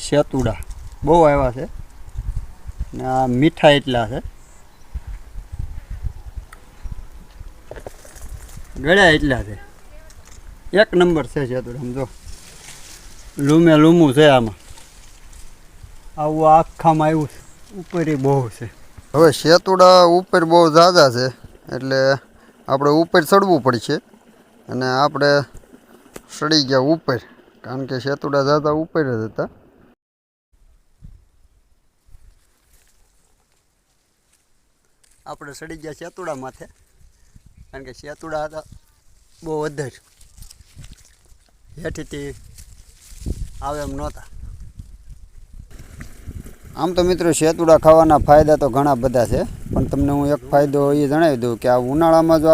શેતુડા બહુ આવ્યા છે ને આ મીઠા એટલા છે, ગળ્યા એટલા છે, એક નંબર છે શેતુડા. આમ જો લૂમે લૂમું છે આમાં, આવું આખામાં આવ્યું છે, ઉપર બહુ છે. હવે શેતુડા ઉપર બહુ ઝાઝા છે એટલે આપણે ઉપર ચડવું પડશે અને આપણે ચડી ગયા ઉપર, કારણ કે શેતુડા ઝાઝા ઉપર જ હતા. આપણે ચડી ગયા શેતુડા માથે, કારણ કે શેતુડા હતા બહુ વધારે, હેઠીથી આવે એમ નહોતા. આમ તો મિત્રો શેતુડા ખાવાના ફાયદા તો ઘણા બધા છે, પણ તમને હું એક ફાયદો એ જણાવી દઉં કે આ ઉનાળામાં જો